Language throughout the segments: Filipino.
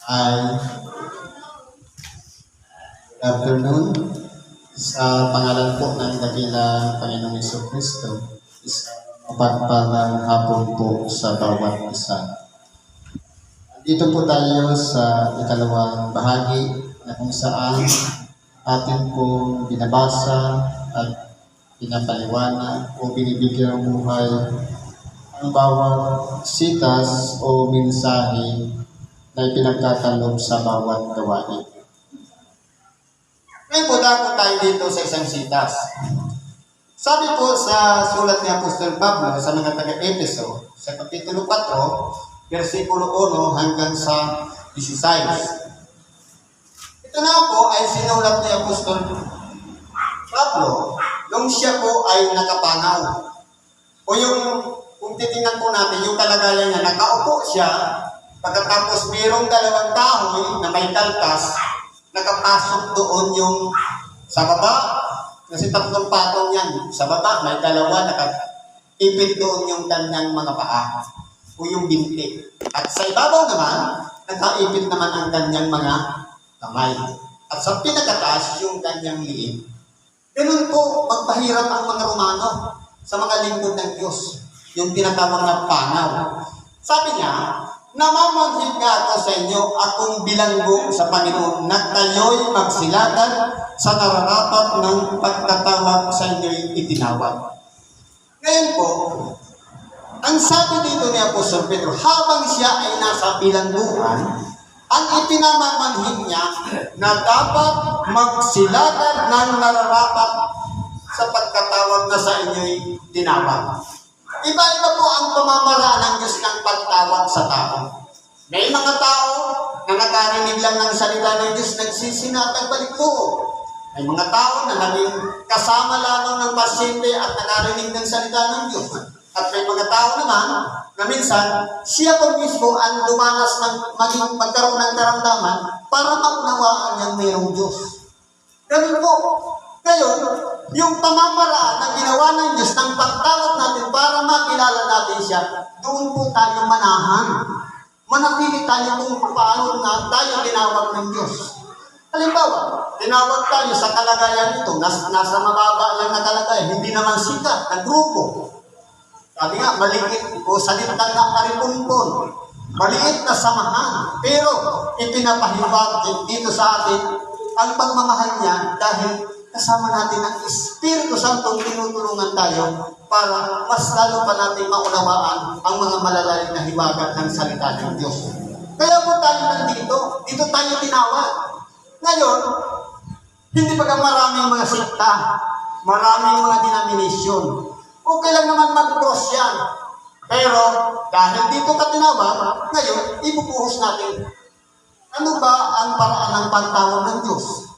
Ay, good afternoon. Sa pangalan po ng dakilang Panginoong Jesucristo, isang mapagpalang hapon po sa bawat isa. Dito po tayo sa ikalawang bahagi na kung saan atin pong binabasa at pinapaliwanag o binibigyan ng buhay ang bawat sitas o mensahe na ipinagkakalob sa bawat gawain. Ngayon po dako tayo dito sa isang sitas. Sabi po sa sulat ni Apostol Pablo sa mga taga-Efeso, sa Kapitulo 4, versikulo 1 hanggang sa 16. Ito na po ay sinulat ni Apostol Pablo nung siya po ay nakapanaw. O kung titingnan po natin yung kalagayan niya, nakaupo siya, pagkatapos mayroong dalawang kahoy na may kaltas, nakapasok doon yung sa baba, kasi tatlong patong yan. Sa baba, may dalawa, nakaipit doon yung kanyang mga paa o yung binti. At sa ibabaw naman, nakaipit naman ang kanyang mga kamay. At sa pinakataas, yung kanyang liit. Ganun po, magpahirap ang mga Romano sa mga lingkod ng Diyos. Yung tinatawag na panaw. Sabi niya, namamanhid nga ako sa inyo, akong bilanggo sa Panginoon, na kayo'y magsilagan sa nararapat ng pagkatawag sa inyo'y itinawag. Ngayon po, ang sabi dito ni Apostol Pedro, habang siya ay nasa bilangguan, ang ipinamamanhid niya na dapat magsilagan ng nararapat sa pagkatawag na sa inyo'y tinawag. Iba-iba po ang pamamaraan ng Diyos ng pagtawag sa tao. May mga tao na nakarinig lang ng salita ng Diyos, nagsisinatag balik po. May mga tao na naging kasama lamang ng pasyente at nakarinig ng salita ng Diyos. At may mga tao naman na minsan, siya po mismo ang dumanas ng magkaroon ng karamdaman para maunawaan niyang mayroong Diyos. Ganun po. Ngayon, yung pamamaraan na ginawa ng Diyos ng pagtawag natin para makilala natin siya, doon po tayo manahan. Manatili tayo kung paano na tayo tinawag ng Diyos. Halimbawa, tinawag tayo sa kalagayan ito, nasa mababa lang na kalagayan, hindi naman sikat, na grupo. Sabi nga, maliit o salitang na karipumpon, maliit na samahan, pero ipinapahiwag dito sa atin ang pagmamahal niya dahil kasama natin ang Espiritu Santong tinutulungan tayo para mas lalo pa natin maunawaan ang mga malalalim na hiwagat ng salita ng Diyos. Kaya po tayo nandito, dito tayo tinawag. Ngayon, hindi pa maraming mga sikta, maraming mga denomination. Okay lang naman mag-cross yan. Pero dahil dito ka tinawag, ngayon, ipupuhos natin. Ano ba ang paraan ng pagtawag ng Diyos?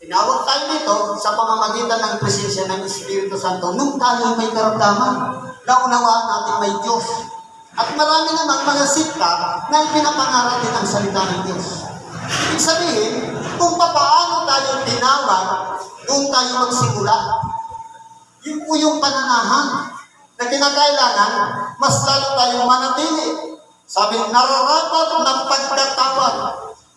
Tinawag tayo dito sa pamamagitan ng presensya ng Espiritu Santo nung tayo may karamdaman, naunawaan natin may Diyos. At marami naman mga sikta na ipinapangaral din ang salita ng Diyos. Ibig sabihin, kung paano tayo tinawag, doon tayo magsimula. Yun po yung pananahan na kinakailangan, mas lalo tayong manatili. Sabi, nararapat na pagkatawag.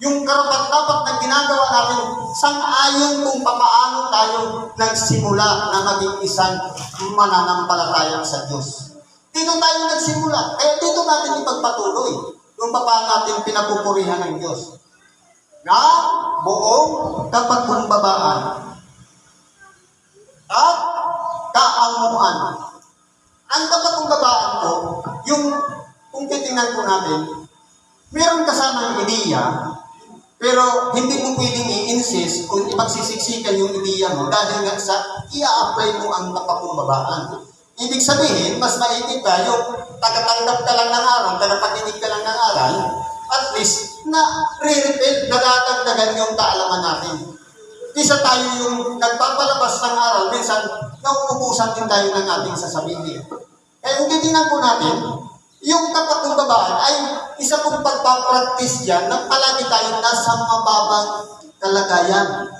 Yung karapat-dapat na ginagawa natin sang-ayon kung paano tayo nagsimula na maging isang mananampalataya sa Diyos. Dito tayo nagsimula. Kaya dito natin ipagpatuloy kung paano natin pinapupurihan ng Diyos. Na buong kapagkumbabaan at kaamuan. Ang kapagkumbabaan ko, yung kung titingnan po natin, meron kasamang ideya, pero hindi mo pwedeng i-insist kung ipagsisiksikan yung ideya mo dahil nga sa i-apply mo ang kapagkumbabaan. Ibig sabihin, mas maigit ka yung tagatanggap ka lang ng aral, tagapakinig ka lang ng aral, at least na re-repeat, nadadagdagan yung kaalaman natin. Isa tayo yung nagpapalabas ng aral, minsan nauubusan din tayo ng ating sasabihin. Kaya kung titingnan po natin, yung kapagkumbabaan ay isa pong pagpapractice yan na palagi tayong nasa mababang kalagayan.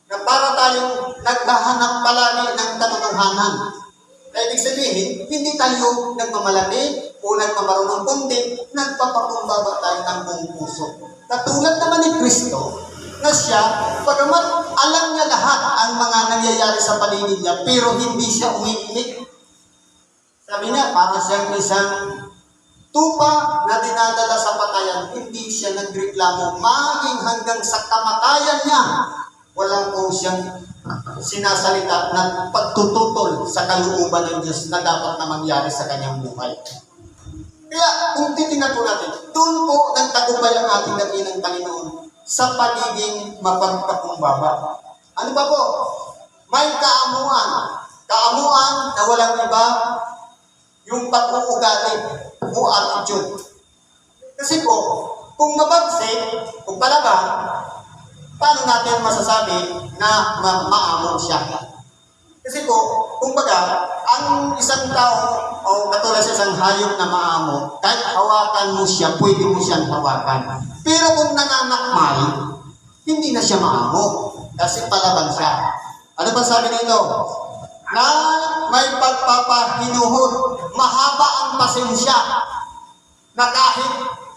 Na para tayong naghahanap palagi ng katotohanan. Kaya ibig sabihin, hindi tayo nagmamalaki, o nagpamarunong, kundi nagpapakumbaba tayo ng buong puso. Katulad naman ni Kristo, na siya, pagamat alam niya lahat ang mga nangyayari sa paligid niya, pero hindi siya umiinig. Sabi niya, para siyang isang tupa na dinadala sa patayan, hindi siya nagreklamo, maging hanggang sa kamatayan niya. Wala po siyang sinasalita na pagtututol sa kalooban ng Diyos na dapat na mangyari sa kanyang buhay. Kaya kung titingnan po natin, doon po nagtagumpay ang ating dakilang Panginoon sa pagiging mapagpakumbaba. Ano ba po? May kaamuan. Kaamuan na walang iba, yung pag-uugali o attitude. Kasi po, kung mabagsik, kung palaban, paano natin masasabi na maamo siya? Kasi po, kumbaga, ang isang tao o katulad sa isang hayop na maamo, kahit hawakan mo siya, pwede mo siyang hawakan. Pero kung nananakmal, hindi na siya maamo kasi palaban siya. Ano ba sabi nito? Na may pagpapahinuhod, mahaba ang pasensya, na kahit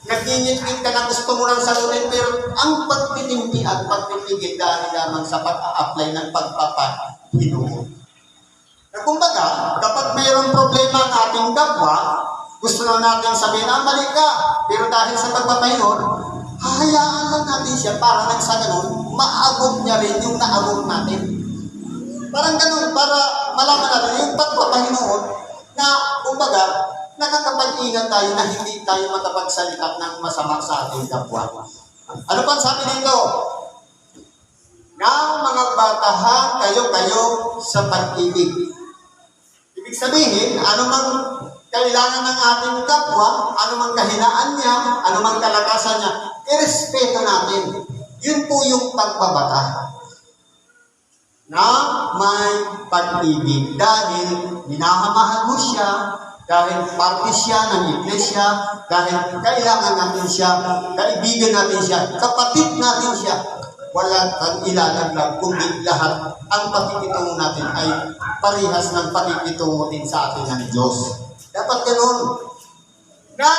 nagingit-ngit ka na gusto mo lang salutin, pero ang pagtitimpi at pagpipigil dahil lamang sa pag-a-apply ng pagpapahinuhod. Na kumbaga, kapag mayroong problema ang ating kapwa, gusto na natin sabihin, mali ka, pero dahil sa pagpapahinuhod, hahayaan lang natin siya para nang sa ganun, maabot niya rin yung naabot natin. Parang ganun, para malaman natin yung pagpapahinuhod na, kumbaga, nakakapag-ingat tayo na hindi tayo makapagsalita ng masama sa ating kapwa. Ano pa sabi dito? Na mga batahan kayo sa pag-ibig. Ibig sabihin, anumang kailangan ng ating kapwa, anumang kahinaan niya, anumang kalakasan niya, irespeto natin. Yun po yung pagbabata. Na may pag-ibig. Dahil minahamahal mo siya, dahil parte siya ng iglesia, dahil kailangan natin siya, kaibigan natin siya, kapatid natin siya. Wala kang ilalaglag, kundi lahat ang pakikitungo natin ay parihas ng pakikitungo din sa atin ng Diyos. Dapat ganun. Na,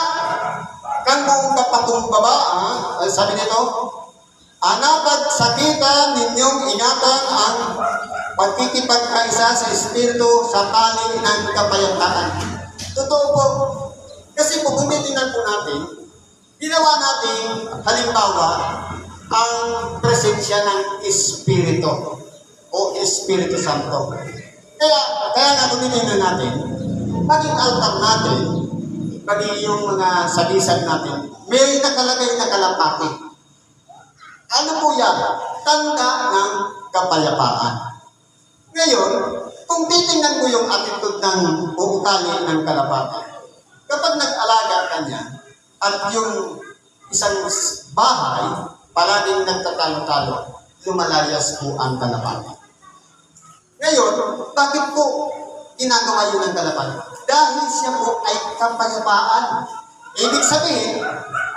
kang buong kapakumbaba, sabi nito, napagsakitan ninyong ingatan ang pagkikipagkaisa sa Espiritu sa tali ng kapayapaan. Totoo po. Kasi kung tingnan po natin, ginawa natin halimbawa ang presensya ng Espiritu o Espiritu Santo. Kaya nga kung tingnan natin, maging altar natin, maging yung mga sagisag natin, may nakalagay na kalapati. Ano po yan? Tanda ng kapayapaan. Ngayon, kung titingnan mo yung attitude ng uukali ng kalapati, kapag nag-alaga ka niya, at yung isang bahay, palaging nagtatalo-talo, lumalayas po ang kalapati. Ngayon, bakit po ginagawa yun ng kalapati? Dahil siya po ay kapayapaan. Ibig sabihin,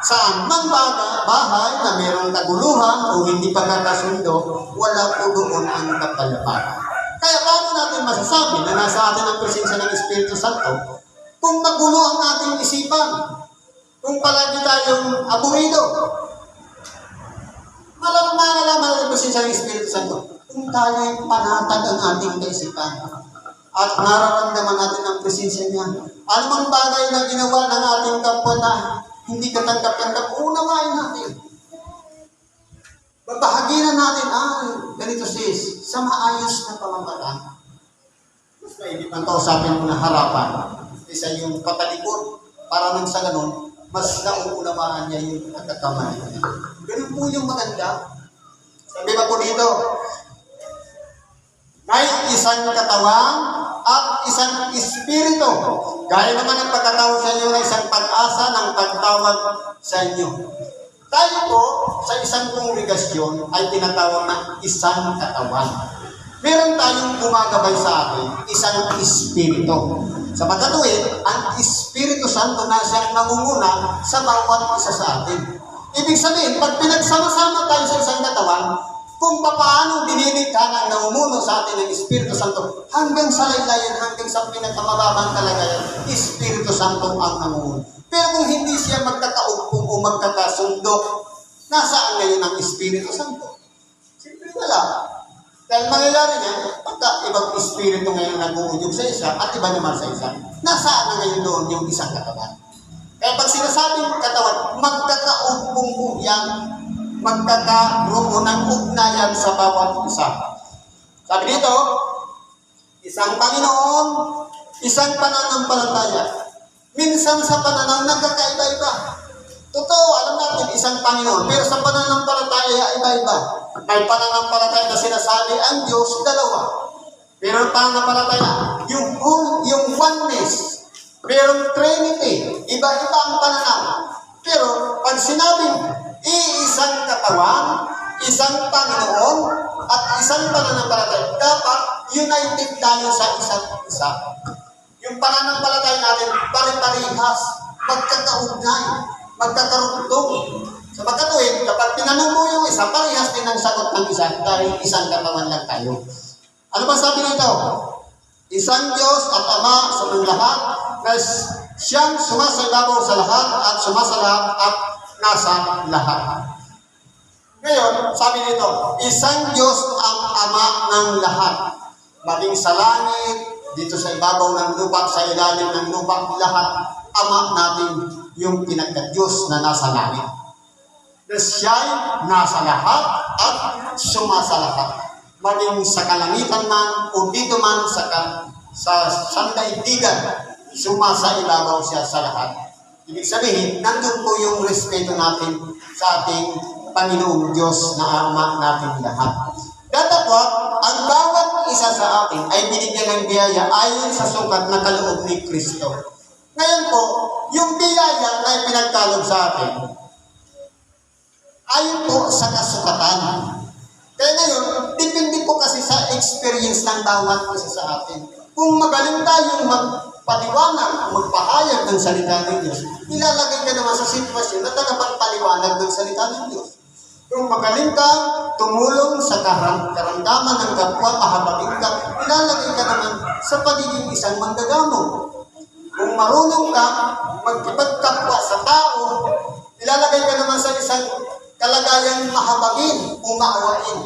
saan man bahay na mayroong kaguluhan o hindi pagkakasundo, wala po doon ang kapayapaan. Kaya paano natin masasabi na nasa atin ang presensya ng Espiritu Santo kung magulo ang ating isipan? Kung palagi tayong aburido? Malalaman ang presensya ng Espiritu Santo kung tayo'y panatag ang ating kaisipan at nararamdaman natin ang presensya niya. Ano mang bagay na ginawa ng ating kapwa na hindi katanggap-tanggap, unawain natin. Babahaginan natin, ganito sis, sa maayos na pamamaraan. Mas maigit ang kausapin mo na harapan, isa yung patalikod, para nang sa ganun, mas nauunawaan niya yung pagkakamali niya. Ganun po yung maganda. Sabi ba po dito, may isang katawan at isang espiritu. Gaya naman ang pagkatawag sa inyo na isang pag-asa ng pagtawag sa inyo. Tayo po, sa isang kongregasyon, ay tinatawag na isang katawan. Meron tayong gumagabay sa atin, isang espiritu. Sa pagkatuwid, ang Espiritu Santo na siyang nangunguna sa bawat isa sa atin. Ibig sabihin, pag pinagsama-sama tayo sa isang katawan, kung paano dinilikha ng namumuno sa atin ng Espiritu Santo hanggang sa laylayan, hanggang sa pinakamababang kalagayan, Espiritu Santo ang namumuno. Pero kung hindi siya magkakaupong o magkakasundo, nasaan ngayon ang Espiritu Santo? Siyempre wala. Dahil mangyayari niya, pagka ibang Espiritu ngayon nag-uunyog sa isa at iba naman sa isa, nasaan na ngayon doon yung isang katawan? Kaya pag sinasabing katawan, magkakaupong po yan, magkakaroon ng ugnayan sa bawat isa. Sabi dito, isang Panginoon, isang pananampalataya. Minsan sa pananaw nagkakaiba-iba. Totoo, alam natin, isang Panginoon, pero sa pananampalataya, iba-iba. May pananampalataya na sinasabi ang Diyos, dalawa. Pero pananampalataya, yung oneness, pero Trinity, iba-iba ang pananaw. Pero pag sinabing iisang katawan, isang Panginoon, at isang pananampalataya, dapat united tayo sa isa't isa. Yung pananampalataya natin, pare-parehas, magkakaugnay, magkakarugtong. Sa pagkatuwid, kapag tinanong mo yung isa, parehas din ang sagot ng isa dahil isang katawan lang tayo. Ano ba sabi nito? Isang Diyos at Ama sa mga lahat na siyang sumasalabaw sa lahat at sumasalahat at nasa lahat. Ngayon, sabi nito, isang Diyos ang Ama ng lahat. Maging sa langit, dito sa ibabaw ng lupa, sa ilalim ng lupa, lahat, Ama natin yung pinagka-Diyos na nasa langit. Na siya'y nasa lahat at sumasalahat. Maging sa kalangitan man o dito man sa sandaigdigan, sumasailabaw siya sa lahat. Ibig sabihin, nandun po yung respeto natin sa ating Panginoong Diyos na Ama natin lahat. Datapot, ang bawat isa sa atin ay binigyan ng biyaya ayon sa sukat na kaloob ni Kristo. Ngayon po, yung biyaya na pinagkaloob sa atin, ayon po sa kasukatan. Kaya ngayon, depende po kasi sa experience ng bawat isa sa atin. Kung magaling tayong magpaliwanag, magpahayag ng salita ng Diyos, ilalagay ka naman sa sitwasyon na tagapagpaliwanag ng salita ng Diyos. Kung magaling ka, tumulong sa karamdaman ng kapwa, mahabagin ka, ilalagay ka naman sa pagiging isang manggagamo. Kung marunong ka, magkipagkapwa sa tao, ilalagay ka naman sa isang kalagayang mahabagin o maawain.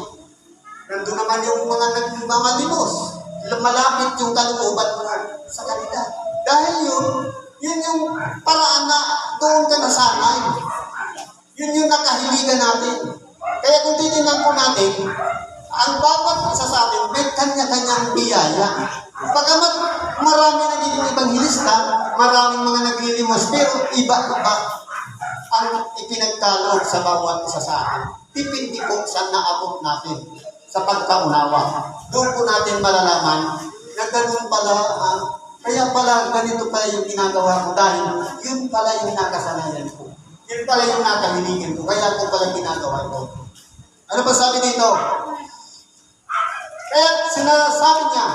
Nandun naman yung mga nagmamalimos. Malapit yung kalooban mo sa kanila. Dahil yun yung paraan na doon ka nasanay. Yun yung nakahiligan natin. Kaya kung titignan po natin, ang bawat isa sa atin may kanya-kanyang biyaya. Pagkamat marami nagiging ebanghilista, maraming mga naglilimos, pero iba-iba ang ipinagkaloob sa bawat isa sa atin. Depende po sa naabot natin sa pagkaunawa. Doon po natin malalaman na ganun pala, kaya pala ganito pala yung ginagawa ko dahil yun pala yung nakasanayan ko. Yun pala yung nakahilingin ko, kaya ko pala ginagawa ko. Ano ba sabi dito? Kaya sinasabi niya,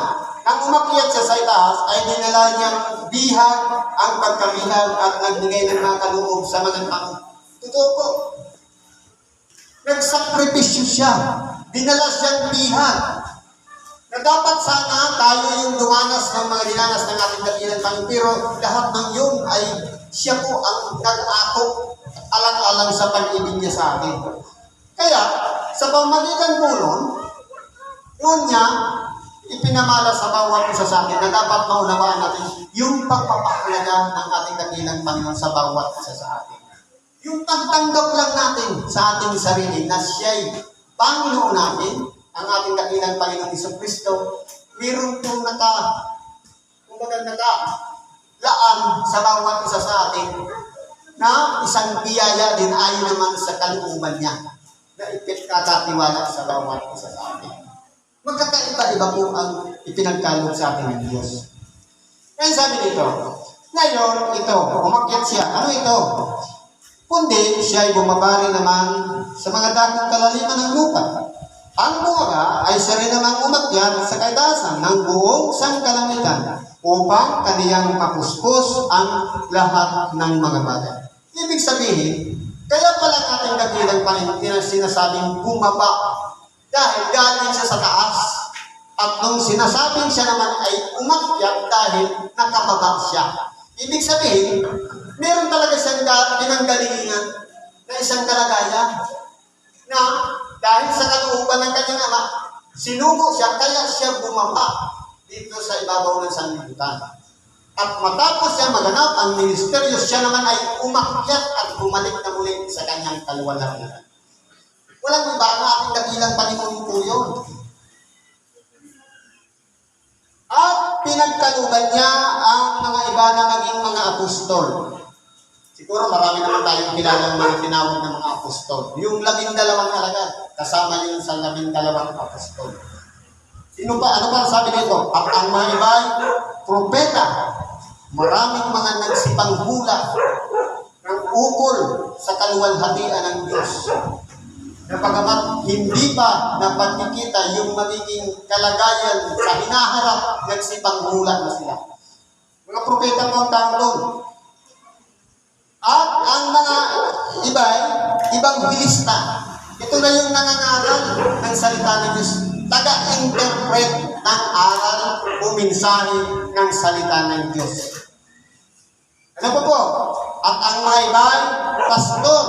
nang umakyat siya sa itaas, ay dinala niyang bihag ang pagkabihag at nagbigay ng mga kaloob sa mga tao. Totoo po. Nagsakripisyo siya. Dinala siyang bihag. Na dapat sana tayo yung lumanas ng mga dinanas ng ating dakilang Panginoon. Pero lahat ng yun ay siya po ang nag-ako alang-alang sa pag-ibig niya sa atin. Kaya, sa pamagitan po noon niya, ipinamala sa bawat isa sa atin na dapat maunawaan natin yung pagpapahalaga ng ating dakilang Panginoon sa bawat isa sa atin. Yung pagtanggap lang natin sa ating sarili na siya'y Panginoon natin, ang ating dakilang Panginoong Jesucristo, mayroon pong nakalaan sa bawat isa sa atin na isang biyaya din ayon naman sa kalooban niya na ipinagkatiwala sa bawat isa sa atin. Magkakaiba-iba po ang ipinagkaloob sa atin ng Diyos. Kaya sabi dito, ngayon ito, umakyat siya. Ano ito? Kundi siya ay bumabari naman sa mga dakong kalaliman ng lupa. Ang bumaga ay siya rin namang umakyat sa kaitaasan ng buong sangkalangitan upang kaniyang mapuspos ang lahat ng mga bagay. Ibig sabihin, kaya pala ating dakilang Panginoon sinasabing bumaba dahil galing siya sa taas. At nung sinasabing siya naman ay umakyat dahil nakababa siya. Ibig sabihin, meron talaga siyang pinanggalingan na isang kalagayan na dahil sa kalooban ng kanyang ama, sinugo siya kaya siya bumaba dito sa ibabaw ng sanlibutan. At matapos siya maganap ang ministeryo, siya naman ay umakyat at bumalik na muli sa kanyang kaluwalhatian. Walang iba ang ating dakilang Panginoon po yun. At pinagkaluban niya ang mga iba na maging mga apostol. Siguro marami naman tayong kilalang mga tinawag ng mga apostol. Yung 12 alagad, kasama yun sa 12 apostol. Sino pa? Ano pa sabi nito? At ang mga iba ay propeta. Maraming mga nagsipang hula ng ukol sa kaluwalhatian ng Diyos. Napagamat hindi pa napagkikita yung magiging kalagayan sa hinaharap, nagsipang hula na sila. Mga propeta po ang tawag doon. At ang mga iba, ibang bilista. Ito na yung nangangaral ng salita ng Diyos. Taga-interpret ng aral o mensahe ng salita ng Diyos. Ano po? At ang mga iba, pastor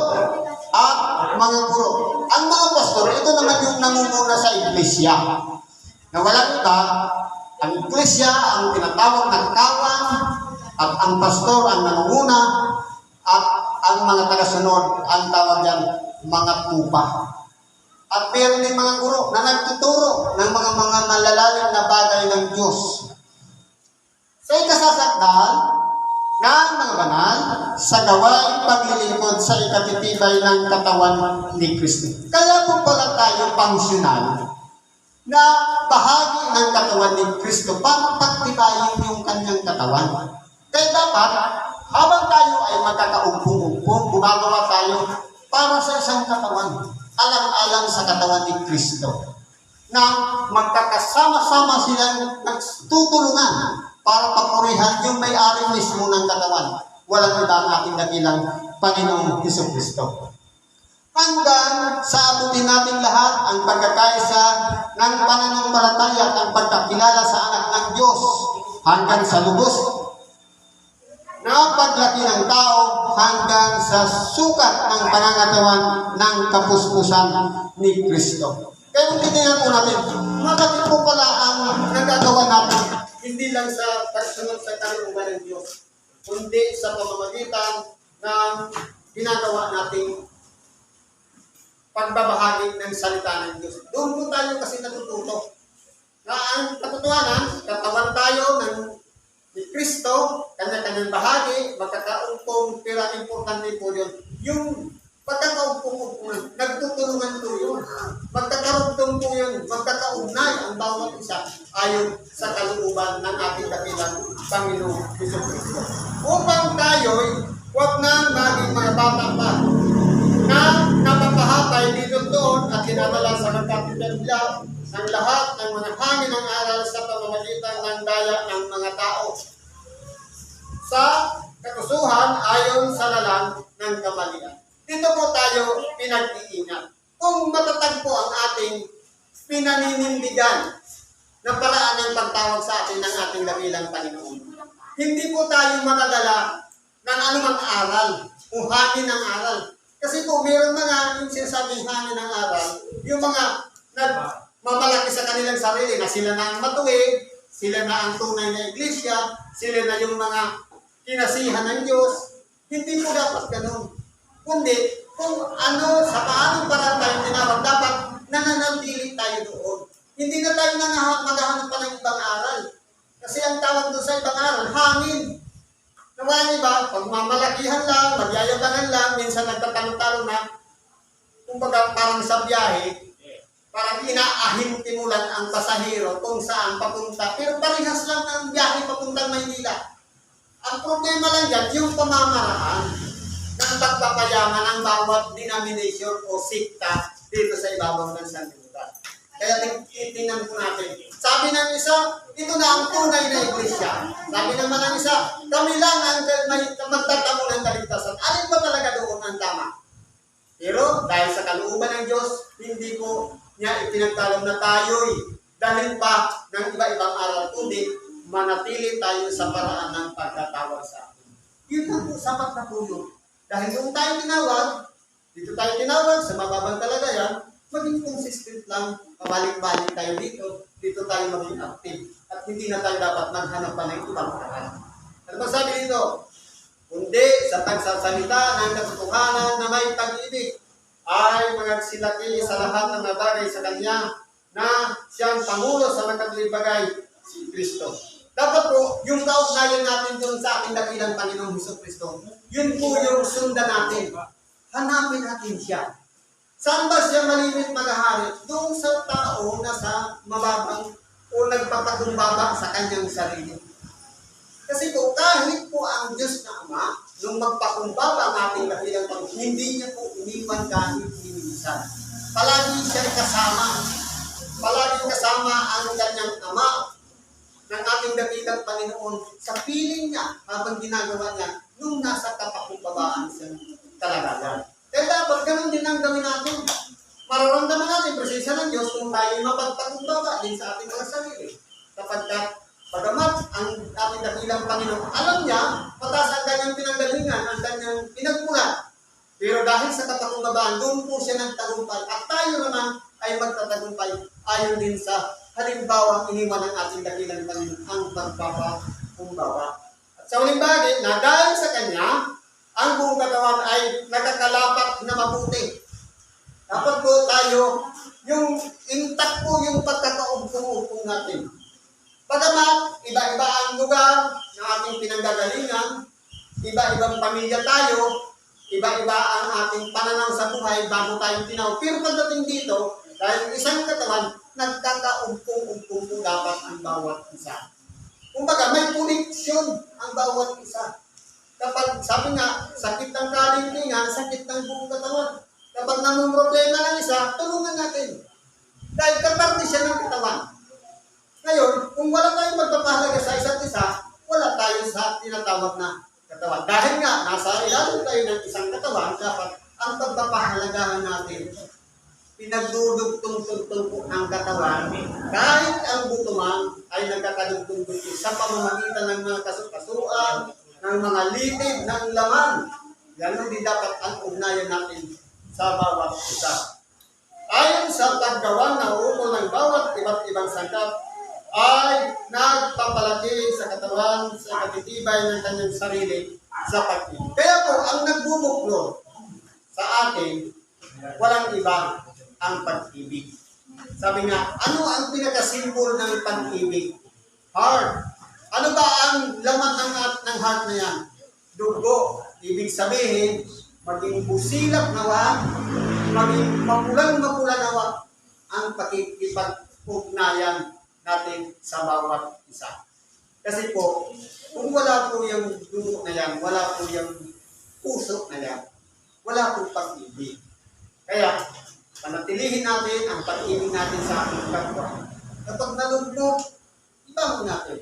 at mga guro. Ang mga pastor, ito naman yung nangunguna sa iglesia. Na walang iba, ang iglesia ang tinatawag ng kawan, at ang pastor ang nangunguna, at ang mga tagasunod ang tawag yan, mga tupa. At meron din mga guro na nagtuturo ng mga malalalim na bagay ng Diyos. Sa ikasasakdal ng mga banal sa gawaing paglilingkod sa ikatitibay ng katawan ni Kristo. Kaya po pala tayo pangsyonal na bahagi ng katawan ni Kristo para pagtibayin yung kanyang katawan. Kaya dapat, habang tayo ay magkakaumpong-umpong, gumagawa tayo para sa isang katawan, alang-alang sa katawan ni Kristo, na magkakasama-sama silang nagtutulungan para papurihan yung may-ari mismo ng katawan. Walang iba ang ating dakilang Panginoong Jesucristo. Hanggang sa abutin natin lahat ang pagkakaisa ng pananampalataya at ang pagkakilala sa anak ng Diyos hanggang sa lubos na paglaki ng tao hanggang sa sukat ng pangangatawan ng kapuspusan ni Kristo. Kaya tingnan po natin, bakit po pala ang nagagawa natin hindi lang sa pagsunod sa kalooban ng Diyos, kundi sa pamamagitan ng ginagawa nating pagbabahagi ng salita ng Diyos. Doon po tayo kasi natututo. Na ang katotohanan, katawan tayo ng ni Kristo, kanya-kanyang bahagi, magkakaumpong, pero ang importante po yun, yung pagkakaumpong, nagtutulungan po yun. Magkakarugtong po yun, magkakaugnay ang bawat isa ayon sa kalooban ng ating dakilang Panginoong Jesucristo. Upang tayo'y huwag na maging mga bata pa na napapahatay dito doon at dinadala sa nagkatitadla ng lahat ng mga hangin ng aral sa pamamagitan ng daya ng mga tao sa katusuhan ayon sa lalang ng kamalian. Dito po tayo pinag-iingat. Kung matatag po ang ating pinaninindigan na paraan ng pagtawag sa atin ng ating dakilang Panginoon, hindi po tayo makadala ng anumang aral o hangin ng aral. Kasi po mayroon mga yung sinasabing hangin ng aral, yung mga nagmamalaki sa kanilang sarili na sila na ang matuwid, sila na ang tunay na iglesia, sila na yung mga kinasihan ng Diyos. Hindi po dapat ganun. Kundi, kung ano, sa paanong parang tayo tinawag, dapat nananatili tayo doon. Hindi na tayo maghahanap pa ng ibang aral. Kasi ang tawag doon sa ibang aral, hangin. Naman iba, pagmamalakihan lang, magyayabangan lang, minsan nagtatanong-tanong na, kumbaga parang sa biyahe, parang inaahinti mo lang ang pasahero kung saan papunta. Pero parehas lang ang biyahe papuntang Maynila. Ang problema lang dyan, yung pamamaraan ng pagpapayaman ng bawat denomination o sikta dito sa ibabaw ng sanlibutan. Kaya tingnan po natin. Sabi ng isa, ito na ang tunay na iglesia. Sabi naman ng isa, kami lang ang magtatamo ng kaligtasan. Alin ba talaga doon ang tama? Pero dahil sa kalooban ng Diyos, hindi ko niya ipinagkaloob na tayo'y dalhin pa ng iba-ibang aral, kundi manatili tayo sa paraan ng pagkatawag sa atin. Yun lang po, sapat na po yun. Dahil kung tayo tinawag, dito tayo tinawag sa mababang kalagayan, maging consistent lang, pabalik-balik tayo dito tayo maging active. At hindi na tayo dapat maghanap pa ng ibang paraan. Ano ba sabi dito? Kundi sa pagsasalita ng katotohanan na may pag-ibig ay magsilaki sa lahat ng nabagay sa Kanya na siyang Pangulo sa magkatuloy bagay, si Kristo. Dapat po, yung kaugnayan natin doon sa ating dakilang Panginoong Hesus-Kristo, yun po yung sundan natin. Hanapin natin siya. Saan ba siya malimit maghahari? Doon sa tao na sa mababang o nagpapakumbaba sa kanyang sarili. Kasi po, kahit po ang Diyos na Ama, nung magpakumbaba ang ating dakilang Panginoon, hindi niya po iniwan kahit minsan. Palagi siyang kasama. Palagi kasama ang kanyang Ama ng ating dakilang Panginoon sa piling niya habang ginagawa niya nung nasa kapakumbabaan sa kalagayan. Kaya dapat ganun din ang gawin natin. Mararamdaman natin presensya ng Diyos kung tayo mapagpakumbaba din sa ating mga sarili. Sapagkat bagamat ang ating dakilang Panginoon, alam niya, mataas ang kanyang pinanggalingan, ang kanyang pinagmulan. Pero dahil sa kapakumbabaan, doon po siya nagtagumpay. At tayo naman ay magtatagumpay ayon din sa halimbawa iniwan ng ating dakilang Panginoon ang pagpapakumbaba. At sa uling bagay, na dahil sa Kanya, ang buong katawan ay nakakalapat na mabuti. Dapat po tayo, yung intact po yung pagkakaugpong natin. Pagamat, iba-iba ang lugar ng ating pinanggagalingan, iba-ibang pamilya tayo, iba-iba ang ating pananaw sa buhay bago tayo tinawag. Pero pagdating dito, dahil isang katawan, nagkakaugpong-ugpong po dapat ang bawat isa. Kumbaga, may koneksyon ang bawat isa. Kapag, sabi nga, sakit ng kalintingan, sakit ng buong katawan. Kapag namumroblema ng isa, tulungan natin. Dahil kaparte siya ng katawan. Ngayon, kung wala tayong magpapahalaga sa isa't isa, wala tayo sa tinatawag na katawan. Dahil nga, nasa ilalim tayo ng isang katawan, dapat ang pagpapahalagahan natin, pinagdudugtong-tugtong po ng katawan, kahit ang buto man ay nagkakadugtong-tugtong sa pamamagitan ng mga kasukasuan, ng mga litid ng laman. Ganon din dapat ang ugnayan natin sa bawat isa. Ayon sa paggawa na ukol ng bawat iba't ibang sangkap, ay nagpapalaki sa katawan sa katitibay ng kanyang sarili sa pag-ibig. Kaya po, ang nagbubuklo sa atin, walang iba ang pag-ibig. Sabi nga, ano ang pinakasimbol ng pag-ibig? Heart. Ano ba ang laman ng heart na yan? Dugo. Ibig sabihin, maging busilak nawa, maging mapulang-mapula nawa ang pakikipag-ugnayan natin sa bawat isa. Kasi po, kung wala po yung dugo na yan, wala po yung puso na yan, wala po pag-ibig. Kaya, panatilihin natin ang pag-ibig natin sa ating kapwa. Kapag nalugmok, ibangon natin.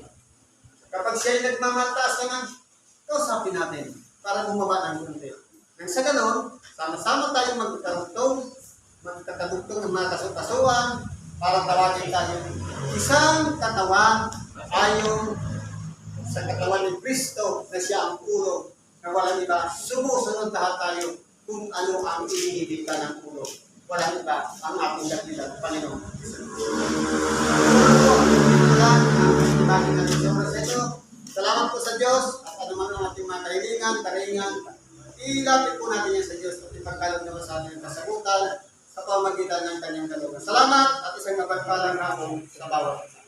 Kapag siya'y nagmamataas naman, kausapin natin para bumaba ng kunti. Nang sa ganon, sama-sama tayong magkakadugtong ng mga kasukasuan para tawagin tayo isang katawan ayon sa katawan ni Kristo na siya ang ulo na walang iba. Sumusunod lahat tayo kung ano ang inihibika ng ulo. Walang iba ang ating dakilang Panginoon. Salamat po sa Diyos at anuman ang ating mga kahilingan, ilapit po natin yan sa Diyos at ipagkalog naman sa ating kasagutan sa pamagitan ng kanyang kalooban. Salamat at isang mapagpalang hapon sa bawat isa.